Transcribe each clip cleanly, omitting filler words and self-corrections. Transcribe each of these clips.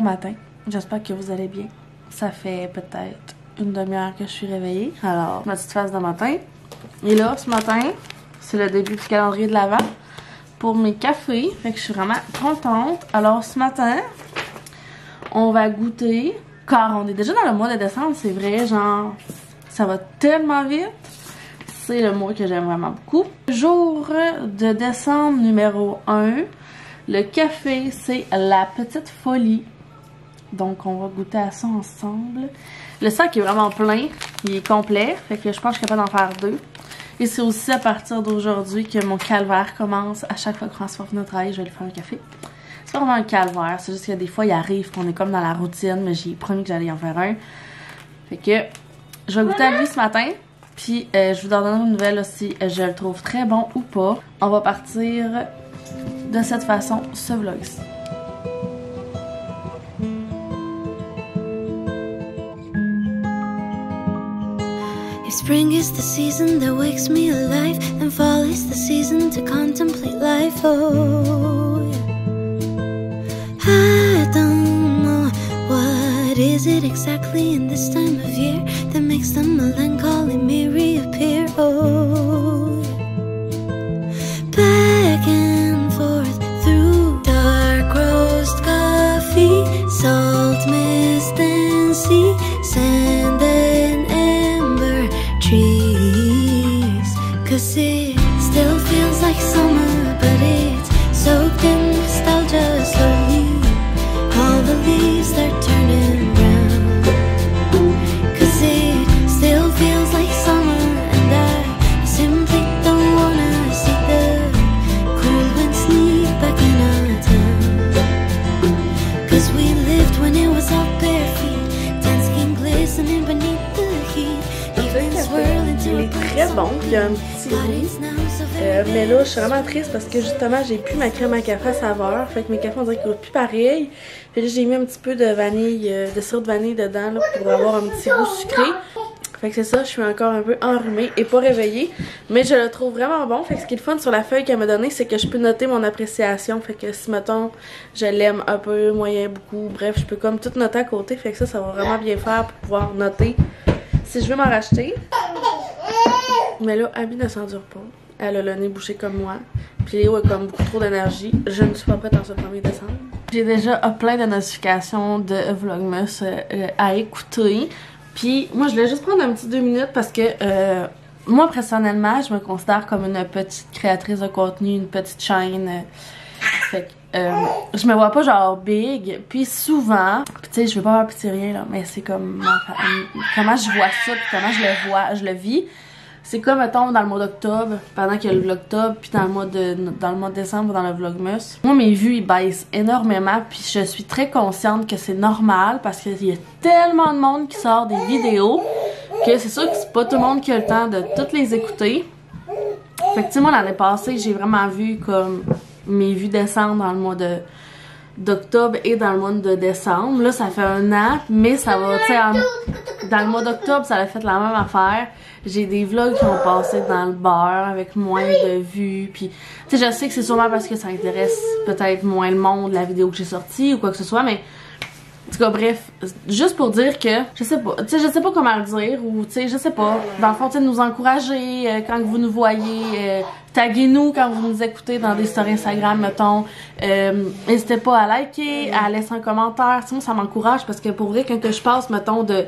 matin, j'espère que vous allez bien. Ça fait peut-être une demi-heure que je suis réveillée, alors ma petite face de matin. Et là, ce matin, c'est le début du calendrier de l'Avent pour mes cafés, fait que je suis vraiment contente. Alors ce matin, on va goûter, car on est déjà dans le mois de décembre, c'est vrai, genre, ça va tellement vite. C'est le mois que j'aime vraiment beaucoup. Jour de décembre numéro 1, le café, c'est la petite folie. Donc on va goûter à ça ensemble. Le sac est vraiment plein, il est complet, fait que je pense que je suis capable d'en faire 2. Et c'est aussi à partir d'aujourd'hui que mon calvaire commence. À chaque fois que François va venir au travail, je vais lui faire un café. C'est pas vraiment un calvaire, c'est juste que des fois il arrive qu'on est comme dans la routine, mais j'ai promis que j'allais en faire un. Fait que je vais goûter à lui ce matin. Puis je vous donnerai une nouvelle là, si je le trouve très bon ou pas. On va partir de cette façon ce vlog-ci. If spring is the season that wakes me alive, then fall is the season to contemplate life. Oh, yeah. I don't know what is it exactly in this time of year that makes the melancholy me reappear. Oh, yeah. Back and forth through dark roast coffee, salt, mist and sea, sand and ember trees. 'Cause it still feels like summer, but it's soaked in nostalgia slowly. All the leaves they're turning brown. 'Cause it still feels like summer, and I simply don't wanna see the cold wind sneak back in our town. 'Cause we lived when it was all bare feet, tan skin glistening beneath the heat. Il est très bon, il y a un petit goût. Mais là, je suis vraiment triste parce que justement, j'ai plus ma crème à café à saveur. Fait que mes cafés, on dirait qu'ils goûtent plus pareil. Puis là, j'ai mis un petit peu de vanille, de sirop de vanille dedans là, pour avoir un petit goût sucré. Fait que c'est ça, je suis encore un peu enrhumée et pas réveillée. Mais je le trouve vraiment bon. Fait que ce qui est le fun sur la feuille qu'elle m'a donnée, c'est que je peux noter mon appréciation. Fait que si, mettons, je l'aime un peu, moyen, beaucoup, bref, je peux comme tout noter à côté. Fait que ça va vraiment bien faire pour pouvoir noter si je veux m'en racheter. Mais là, Abby ne s'endure pas. Elle a le nez bouché comme moi. Puis Léo a comme beaucoup trop d'énergie. Je ne suis pas prête en ce 1er décembre. J'ai déjà plein de notifications de Vlogmas à écouter. Puis moi, je voulais juste prendre un petit 2 minutes parce que moi, personnellement, je me considère comme une petite créatrice de contenu, une petite chaîne. Fait que je me vois pas genre big. Puis souvent, tu sais, je veux pas avoir petit rien là, mais c'est comme comment je vois ça, puis comment je le vois, je le vis. C'est comme, mettons, dans le mois d'octobre, pendant qu'il y a le vlogtober, puis dans le mois de décembre, dans le vlogmas. Moi, mes vues, ils baissent énormément, puis je suis très consciente que c'est normal, parce qu'il y a tellement de monde qui sort des vidéos, que c'est sûr que c'est pas tout le monde qui a le temps de toutes les écouter. Fait que, tu sais, moi, l'année passée, j'ai vraiment vu comme mes vues descendre dans le mois d'octobre et dans le mois de décembre. Là, ça fait 1 an, mais ça va, tu sais, dans le mois d'octobre, ça a fait la même affaire. J'ai des vlogs qui ont passé dans le beurre avec moins de vues. Puis, tu sais, je sais que c'est sûrement parce que ça intéresse peut-être moins le monde, la vidéo que j'ai sortie ou quoi que ce soit, mais en tout cas, bref, juste pour dire que, je sais pas, tu sais, je sais pas comment le dire, ou tu sais, je sais pas, dans le fond, tu sais, nous encourager quand vous nous voyez, taguez-nous quand vous nous écoutez dans des stories Instagram, mettons, n'hésitez pas à liker, à laisser un commentaire, tu sais, moi, ça m'encourage, parce que pour vrai, quand je passe, mettons, de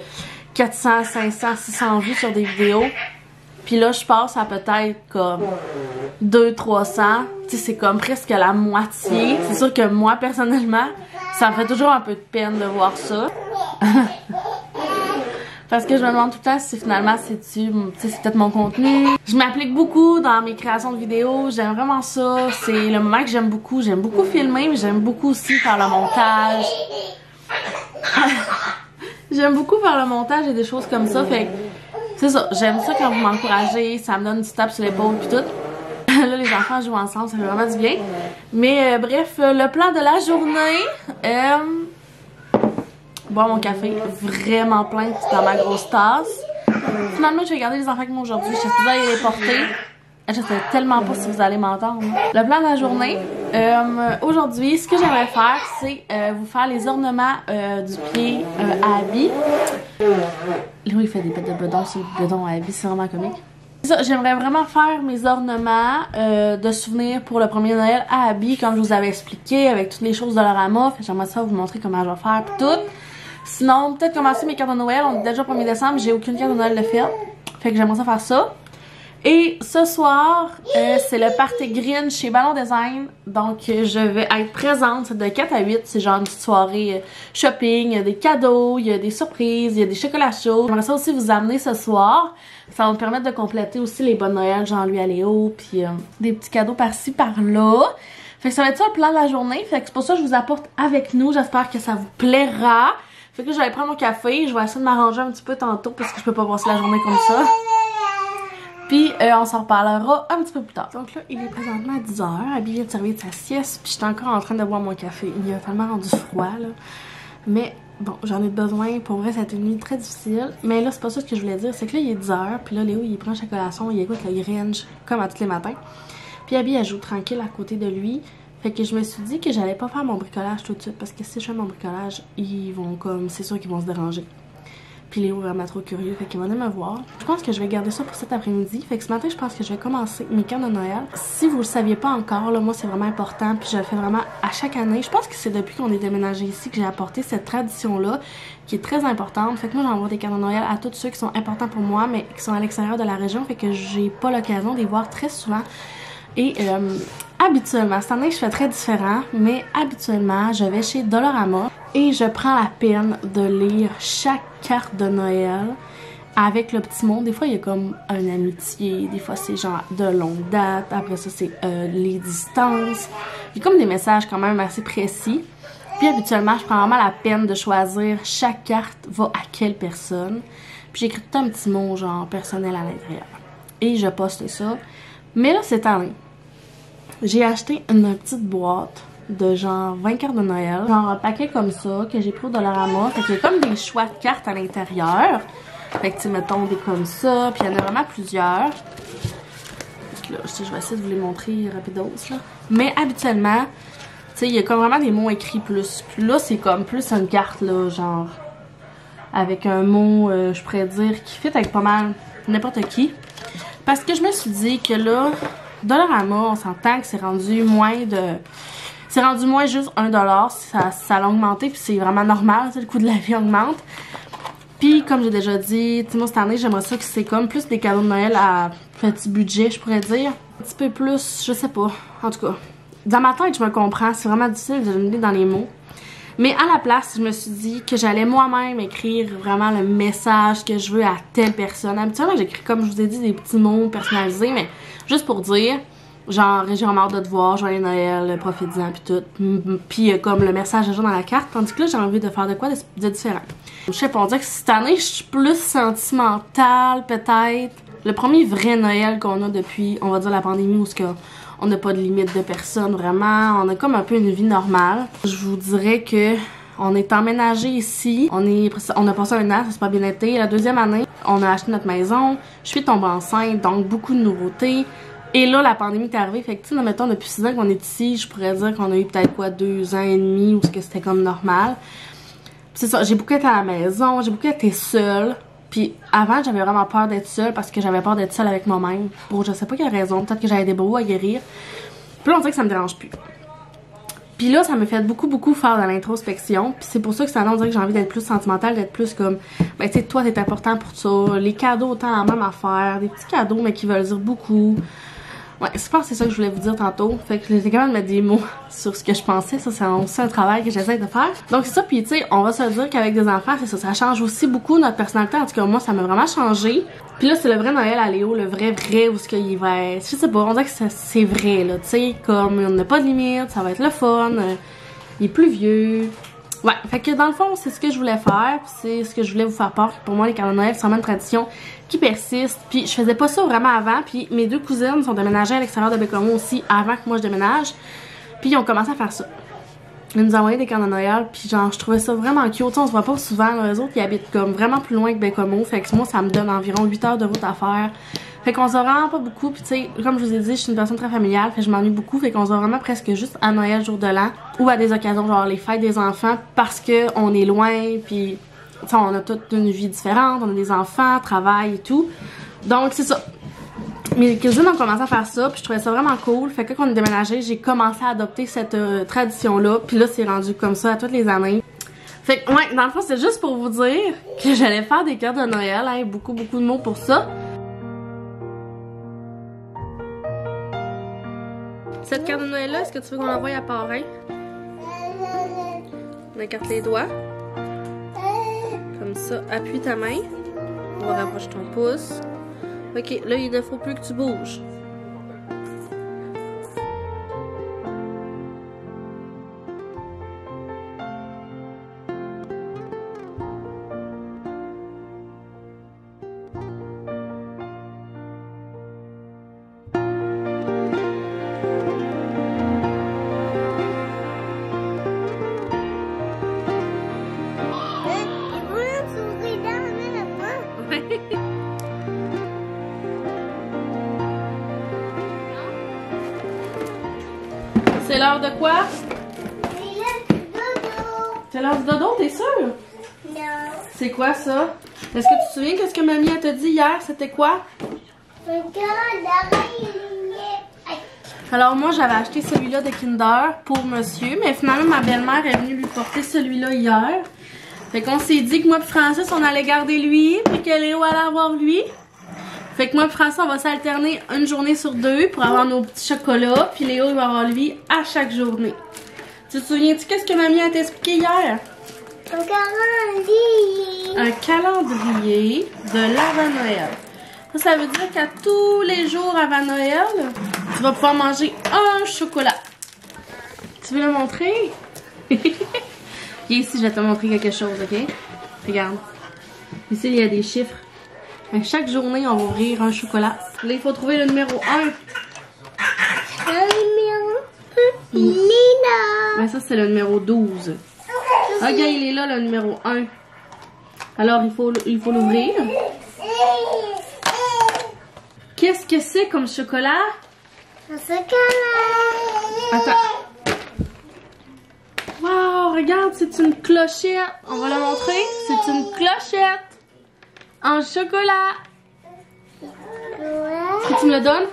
400, 500, 600 vues sur des vidéos, puis là, je passe à peut-être comme 200, 300, tu sais, c'est comme presque la moitié. C'est sûr que moi, personnellement, ça me fait toujours un peu de peine de voir ça. Parce que je me demande tout le temps si finalement c'est peut-être mon contenu. Je m'applique beaucoup dans mes créations de vidéos, j'aime vraiment ça. C'est le moment que j'aime beaucoup filmer, mais j'aime beaucoup aussi faire le montage. J'aime beaucoup faire le montage et des choses comme ça, fait que c'est ça, j'aime ça quand vous m'encouragez, ça me donne une petite tape sur l'épaule pis tout. Là, les enfants jouent ensemble, ça fait vraiment du bien. Mais bref, le plan de la journée, boire mon café vraiment plein dans ma grosse tasse. Finalement, je vais garder les enfants avec moi aujourd'hui, je sais pas si vous allez les porter. Je sais tellement pas si vous allez m'entendre. Le plan de la journée, Aujourd'hui, ce que j'aimerais faire, c'est vous faire les ornements du pied à Abby. Léo, il fait des pets de bedon sur le bedon à Abby, c'est vraiment comique. J'aimerais vraiment faire mes ornements de souvenirs pour le premier Noël à Abby, comme je vous avais expliqué, avec toutes les choses de Dollarama. J'aimerais ça vous montrer comment je vais faire pis tout. Sinon, peut-être commencer mes cartes de Noël. On est déjà le 1er décembre, j'ai aucune carte de Noël de faire. Fait que j'aimerais ça faire ça. Et ce soir, c'est le party Grinch chez Ballon Design. Donc, je vais être présente de 4 à 8. C'est genre une petite soirée shopping. Il y a des cadeaux, il y a des surprises, il y a des chocolats chauds. J'aimerais ça aussi vous amener ce soir. Ça va me permettre de compléter aussi les bonnes Noël, genre lui à Léo. Puis des petits cadeaux par-ci, par-là. Fait que ça va être ça le plan de la journée. Fait que c'est pour ça que je vous apporte avec nous. J'espère que ça vous plaira. Fait que je vais aller prendre mon café. Je vais essayer de m'arranger un petit peu tantôt parce que je peux pas passer la journée comme ça. Puis on s'en reparlera un petit peu plus tard. Donc là, il est présentement à 10h. Abby vient de servir de sa sieste. Puis j'étais encore en train de boire mon café. Il a tellement rendu froid là. Mais bon, j'en ai besoin. Pour vrai, ça a été une nuit très difficile. Mais là, c'est pas ça que je voulais dire. C'est que là, il est 10h. Puis là, Léo, il prend sa collation. Il écoute le Grinch comme à tous les matins. Puis Abby, elle joue tranquille à côté de lui. Fait que je me suis dit que j'allais pas faire mon bricolage tout de suite. Parce que si je fais mon bricolage, ils vont comme... C'est sûr qu'ils vont se déranger. Puis Léo est vraiment trop curieux, fait qu'il va venir me voir. Je pense que je vais garder ça pour cet après-midi. Fait que ce matin, je pense que je vais commencer mes cartes de Noël. Si vous le saviez pas encore, là, moi c'est vraiment important. Puis je le fais vraiment à chaque année. Je pense que c'est depuis qu'on est déménagé ici que j'ai apporté cette tradition-là, qui est très importante. Fait que moi j'envoie des cartes de Noël à tous ceux qui sont importants pour moi, mais qui sont à l'extérieur de la région. Fait que j'ai pas l'occasion de les voir très souvent. Et habituellement, cette année je fais très différent, mais habituellement je vais chez Dollarama et je prends la peine de lire chaque carte de Noël avec le petit mot. Des fois il y a comme un amitié, des fois c'est genre de longue date, après ça c'est les distances. Il y a comme des messages quand même assez précis. Puis habituellement je prends vraiment la peine de choisir chaque carte va à quelle personne. Puis j'écris tout un petit mot genre personnel à l'intérieur. Et je poste ça. Mais là, cette année, j'ai acheté une petite boîte de genre 20 cartes de Noël. Genre un paquet comme ça que j'ai pris au Dollarama. Fait qu'il y a comme des choix de cartes à l'intérieur. Fait que tu sais, mettons des comme ça. Puis il y en a vraiment plusieurs. Là, je vais essayer de vous les montrer rapidos là. Mais habituellement, tu sais, il y a comme vraiment des mots écrits plus. Puis là, c'est comme plus une carte là, genre avec un mot, je pourrais dire, qui fit avec pas mal n'importe qui. Parce que je me suis dit que là, Dollarama, on s'entend que c'est rendu moins de... C'est rendu moins juste 1$. Ça a augmenté, puis c'est vraiment normal, le coût de la vie augmente. Puis, comme j'ai déjà dit, moi cette année, j'aimerais ça que c'est comme plus des cadeaux de Noël à petit budget, je pourrais dire. Un petit peu plus, je sais pas. En tout cas, dans ma tête, je me comprends. C'est vraiment difficile de le mettre dans les mots. Mais à la place, je me suis dit que j'allais moi-même écrire vraiment le message que je veux à telle personne. Habituellement, j'écris, comme je vous ai dit, des petits mots personnalisés, mais juste pour dire, genre, j'ai vraiment hâte de te voir, joyeux Noël, profite-en, puis tout. Puis comme le message à jour dans la carte, tandis que là, j'ai envie de faire de quoi de différent. Je sais pas, on dirait que cette année, je suis plus sentimentale, peut-être. Le premier vrai Noël qu'on a depuis, on va dire, la pandémie, où on n'a pas de limite de personnes, vraiment. On a comme un peu une vie normale. Je vous dirais que on est emménagé ici. On a passé un an, ça s'est pas bien été. La deuxième année, on a acheté notre maison. Je suis tombée enceinte, donc beaucoup de nouveautés. Et là, la pandémie est arrivée. Fait que, tu sais, mettons, depuis 6 ans qu'on est ici, je pourrais dire qu'on a eu peut-être quoi, 2 ans et demi, où c'était comme normal. C'est ça, j'ai beaucoup été à la maison, j'ai beaucoup été seule. Puis avant, j'avais vraiment peur d'être seule parce que j'avais peur d'être seule avec moi-même. Pour je sais pas quelle raison, peut-être que j'avais des bobos à guérir. Puis là, on dirait que ça me dérange plus. Puis là, ça me fait beaucoup faire de l'introspection. Puis c'est pour ça que ça on dirait que j'ai envie d'être plus sentimentale, d'être plus comme, ben tu sais, toi t'es important pour ça. Les cadeaux, autant la même affaire. Des petits cadeaux, mais qui veulent dire beaucoup. Ouais, je pense que c'est ça que je voulais vous dire tantôt. Fait que j'étais capable de mettre des mots sur ce que je pensais. Ça, c'est aussi un travail que j'essaie de faire. Donc c'est ça, puis tu sais, on va se dire qu'avec des enfants, c'est ça, ça change aussi beaucoup notre personnalité. En tout cas, moi, ça m'a vraiment changé. Puis là, c'est le vrai Noël à Léo, le vrai où ce qu'il va être. Je sais pas, on dirait que c'est vrai, là, tu sais, comme on n'a pas de limite, ça va être le fun, il est plus vieux. Ouais, fait que dans le fond, c'est ce que je voulais faire, c'est ce que je voulais vous faire part. Pour moi, les cadeaux de Noël, c'est vraiment une tradition qui persiste. Puis je faisais pas ça vraiment avant, puis mes 2 cousines sont déménagées à l'extérieur de Bécomo aussi avant que moi je déménage. Puis ils ont commencé à faire ça. Ils nous envoyaient des cadeaux de Noël, puis genre je trouvais ça vraiment cute. T'sais, on se voit pas souvent, les autres qui habitent comme vraiment plus loin que Bécomo. Fait que moi, ça me donne environ 8 heures de route à faire Fait qu'on se voit vraiment pas beaucoup, puis tu sais, comme je vous ai dit, je suis une personne très familiale, fait que je m'ennuie beaucoup, fait qu'on se voit vraiment presque juste à Noël, jour de l'an, ou à des occasions genre les fêtes des enfants, parce que on est loin, puis tu sais, on a toute une vie différente, on a des enfants, travail et tout. Donc c'est ça. Mes cousines ont commencé à faire ça, puis je trouvais ça vraiment cool. Fait que quand on est déménagé, j'ai commencé à adopter cette tradition-là, puis là c'est rendu comme ça à toutes les années. Fait que ouais, dans le fond, c'est juste pour vous dire que j'allais faire des cartes de Noël, hein, beaucoup de mots pour ça. Cette carte de Noël-là, est-ce que tu veux qu'on l'envoie à parrain? On écarte les doigts. Comme ça, appuie ta main. On va rapprocher ton pouce. Ok, là, il ne faut plus que tu bouges. C'est l'heure de quoi? C'est l'heure du dodo, t'es sûre? Non. C'est quoi ça? Est-ce que tu te souviens que ce que mamie elle t'a dit hier, c'était quoi? Alors moi j'avais acheté celui-là de Kinder pour monsieur, mais finalement ma belle-mère est venue lui porter celui-là hier. Fait qu'on s'est dit que moi et Francis on allait garder lui, puis que Léo allait avoir lui. Fait que moi et Francis on va s'alterner une journée sur deux pour avoir nos petits chocolats, puis Léo il va avoir lui à chaque journée. Tu te souviens-tu qu'est-ce que mamie a expliqué hier? Un calendrier. Un calendrier de l'avant Noël. Ça veut dire qu'à tous les jours avant Noël, tu vas pouvoir manger un chocolat. Tu veux le montrer? Ici, je vais te montrer quelque chose, ok? Regarde. Ici, il y a des chiffres. Donc, chaque journée, on va ouvrir un chocolat. Là, il faut trouver le numéro 1. Le numéro 1, il est là. Ben, ça, c'est le numéro 12. Ok, il est là, le numéro 1. Alors, il faut l'ouvrir. Qu'est-ce que c'est comme chocolat? Un chocolat. Attends. Wow, regarde, c'est une clochette. On va la montrer. C'est une clochette en chocolat. Ouais. Est-ce que tu me le donnes?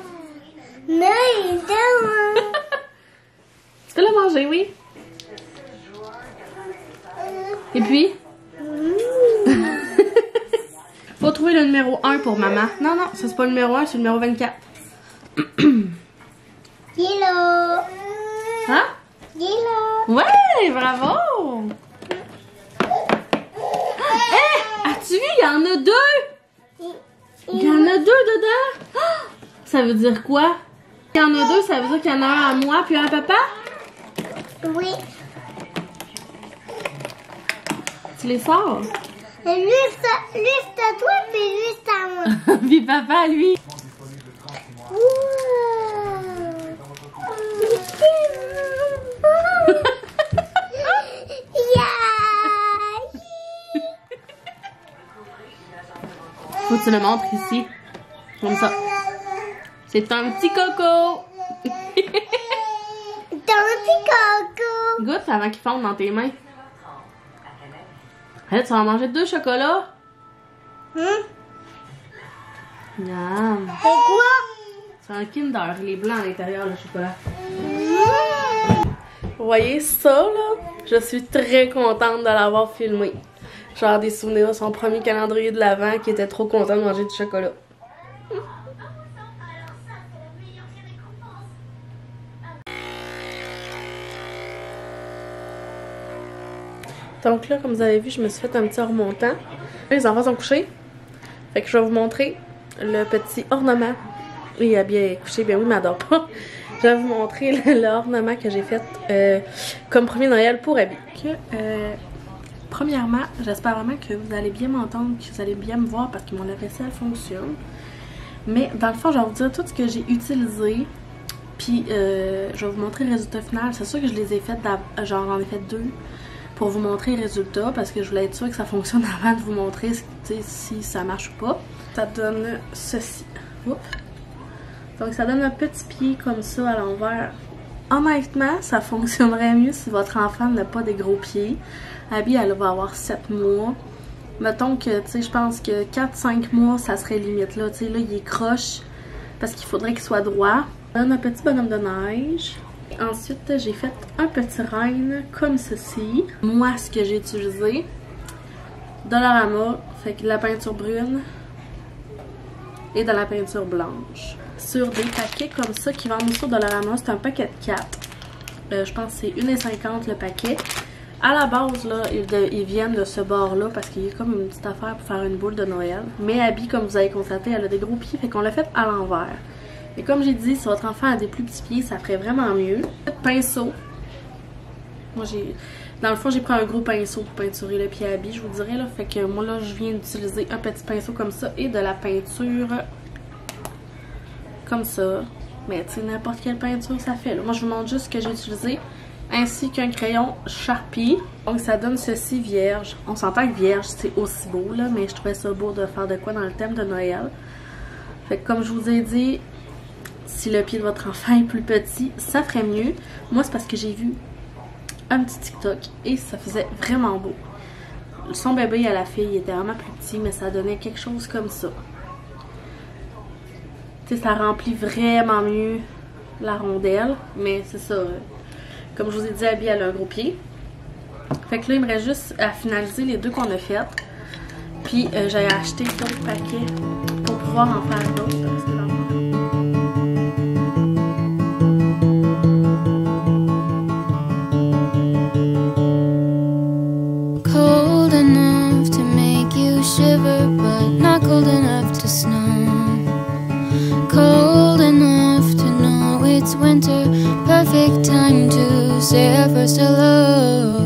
Non, il est là. Tu peux la manger, oui. Et puis? Faut trouver le numéro 1 pour maman. Non, non, ça c'est pas le numéro 1, c'est le numéro 24. Il est là. Hein? Il est là. Ouais, bravo! Hé! As-tu vu? Il y en a 2! Il y en a 2 dedans! Oh! Ça veut dire quoi? Il y en a 2, ça veut dire qu'il y en a un à moi puis un à papa? Oui. Tu les sors? Juste à toi, puis juste à moi. Puis papa, lui. Faut que tu le montres ici. Comme ça. C'est un petit coco. Ton petit coco. Goûte avant qu'il fonde dans tes mains. Là, tu vas manger 2 chocolats. Miam. C'est quoi? C'est un Kinder. Il est blanc à l'intérieur, le chocolat. Vous voyez ça, là? Je suis très contente de l'avoir filmé. Genre des souvenirs de son premier calendrier de l'Avent qui était trop content de manger du chocolat. Donc là, comme vous avez vu, je me suis fait un petit remontant. Les enfants sont couchés. Fait que je vais vous montrer le petit ornement. Il a bien couché, bien oui, il m'adore pas. Je vais vous montrer l'ornement que j'ai fait comme premier Noël pour Abby. Premièrement, j'espère vraiment que vous allez bien m'entendre, que vous allez bien me voir parce que mon lave-vaisselle fonctionne. Mais dans le fond, je vais vous dire tout ce que j'ai utilisé. Puis je vais vous montrer le résultat final. C'est sûr que je les ai fait, genre j'en ai fait 2 pour vous montrer le résultat parce que je voulais être sûre que ça fonctionne avant de vous montrer si ça marche ou pas. Ça donne ceci. Oups. Donc ça donne un petit pied comme ça à l'envers. Honnêtement, ça fonctionnerait mieux si votre enfant n'a pas des gros pieds. Abby, elle va avoir 7 mois. Mettons que, tu sais, je pense que 4-5 mois, ça serait limite là. Tu sais, là, il est croche parce qu'il faudrait qu'il soit droit. On donne un petit bonhomme de neige. Ensuite, j'ai fait un petit renne comme ceci. Moi, ce que j'ai utilisé, Dollarama, fait que de la peinture brune et de la peinture blanche. Sur des paquets comme ça qui vendent sur Dollarama, c'est un paquet de 4. Je pense que c'est 1,50 le paquet. À la base, là, ils viennent de ce bord-là parce qu'il y a comme une petite affaire pour faire une boule de Noël. Mais Abby, comme vous avez constaté, elle a des gros pieds, fait qu'on l'a fait à l'envers. Et comme j'ai dit, si votre enfant a des plus petits pieds, ça ferait vraiment mieux. Pinceau. Moi, dans le fond, j'ai pris un gros pinceau pour peinturer le pied à Abby, je vous dirais, là. Fait que moi, là, je viens d'utiliser un petit pinceau comme ça et de la peinture comme ça. Mais, tu sais, n'importe quelle peinture, ça fait, là. Moi, je vous montre juste ce que j'ai utilisé, ainsi qu'un crayon Sharpie. Donc, ça donne ceci vierge. On s'entend que vierge, c'est aussi beau, là, mais je trouvais ça beau de faire de quoi dans le thème de Noël. Fait que, comme je vous ai dit, si le pied de votre enfant est plus petit, ça ferait mieux. Moi, c'est parce que j'ai vu un petit TikTok et ça faisait vraiment beau. Son bébé à la fille était vraiment plus petit, mais ça donnait quelque chose comme ça. Tu sais, ça remplit vraiment mieux la rondelle, mais c'est ça. Comme je vous ai dit, Abby, elle a un gros pied. Fait que là, il me reste juste à finaliser les deux qu'on a faites. Puis, j'ai acheté d'autres paquets pour pouvoir en faire d'autres. Cold enough to make you shiver, but not cold enough to snow. Cold enough to know it's winter, perfect time to say our first hello.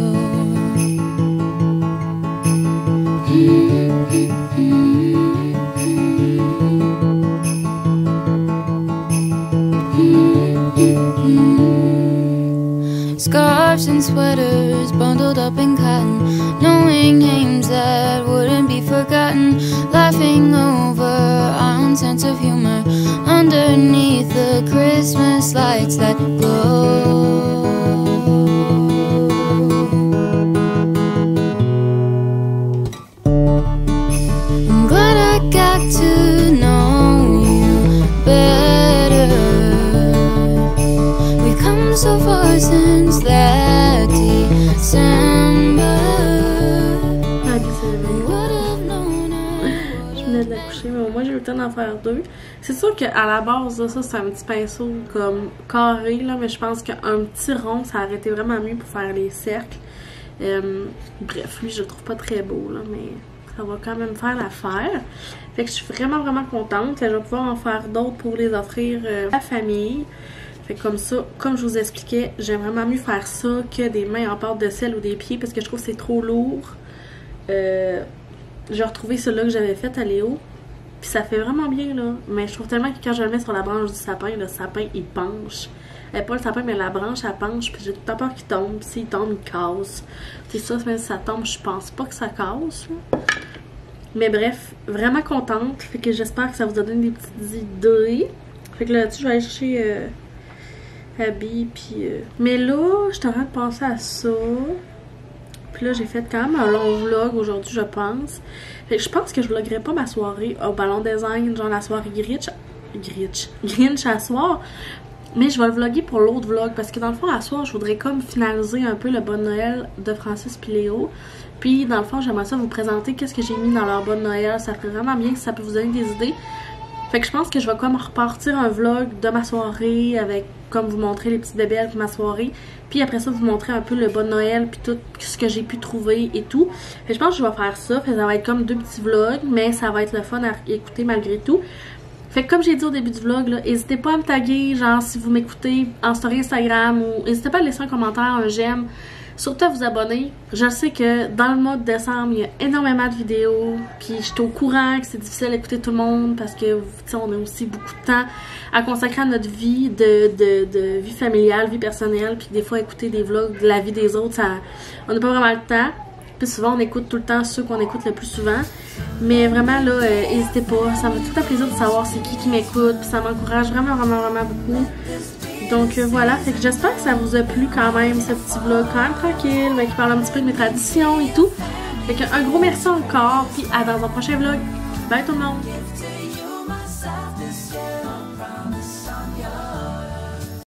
Scarves and sweaters bundled up in cotton, knowing names that wouldn't be forgotten, laughing over our own sense of humor underneath the Christmas lights that glow. I'm glad I got to know you better. We've come so far since that December. Je venais de la coucher, mais au moins j'ai eu le temps d'en faire deux. C'est sûr qu'à la base, là, ça c'est un petit pinceau comme carré, là, mais je pense qu'un petit rond, ça aurait été vraiment mieux pour faire les cercles. Bref, lui je le trouve pas très beau, là, mais ça va quand même faire l'affaire. Fait que je suis vraiment contente. Je vais pouvoir en faire d'autres pour les offrir à la famille. Fait que comme ça, comme je vous expliquais, j'aime vraiment mieux faire ça que des mains en pâte de sel ou des pieds parce que je trouve que c'est trop lourd. J'ai retrouvé celui-là que j'avais fait à Léo. Puis ça fait vraiment bien, là. Mais je trouve tellement que quand je le mets sur la branche du sapin, le sapin, il penche. Pas le sapin, mais la branche, elle penche. Puis j'ai tout le temps peur qu'il tombe. Puis s'il tombe, il casse. C'est ça, même si ça tombe, je pense pas que ça casse, là. Mais bref, vraiment contente. Fait que j'espère que ça vous a donné des petites idées. Fait que là-dessus, je vais aller chercher Abby. Puis, mais là, je suis en train de penser à ça. Puis là, j'ai fait quand même un long vlog aujourd'hui, je pense. Fait que je pense que je vloggerai pas ma soirée au Ballon Design, genre la soirée Grinch à soir. Mais je vais le vlogger pour l'autre vlog parce que dans le fond, à soir, je voudrais comme finaliser un peu le Bonne Noël de Francis et Léo. Puis dans le fond, j'aimerais ça vous présenter qu'est-ce que j'ai mis dans leur Bonne Noël. Ça ferait vraiment bien si ça peut vous donner des idées. Fait que je pense que je vais comme repartir un vlog de ma soirée avec comme vous montrer les petites bébelles de ma soirée. Puis après ça, vous montrer un peu le Bonne Noël puis tout ce que j'ai pu trouver et tout. Fait que je pense que je vais faire ça. Fait que ça va être comme deux petits vlogs, mais ça va être le fun à écouter malgré tout. Fait que comme j'ai dit au début du vlog, n'hésitez pas à me taguer, genre si vous m'écoutez en story Instagram ou n'hésitez pas à laisser un commentaire, un j'aime. Surtout à vous abonner. Je sais que dans le mois de décembre, il y a énormément de vidéos. Puis je suis au courant que c'est difficile d'écouter tout le monde parce que on a aussi beaucoup de temps à consacrer à notre vie de vie familiale, vie personnelle. Puis des fois écouter des vlogs de la vie des autres, on n'a pas vraiment le temps. Puis souvent on écoute tout le temps ceux qu'on écoute le plus souvent. Mais vraiment, là, n'hésitez pas. Ça me fait tout un plaisir de savoir c'est qui m'écoute. Puis ça m'encourage vraiment, vraiment, vraiment beaucoup. Donc voilà, fait que j'espère que ça vous a plu quand même, ce petit vlog quand même tranquille, mais qui parle un petit peu de mes traditions et tout. Fait que un gros merci encore, puis à dans un prochain vlog. Bye tout le monde!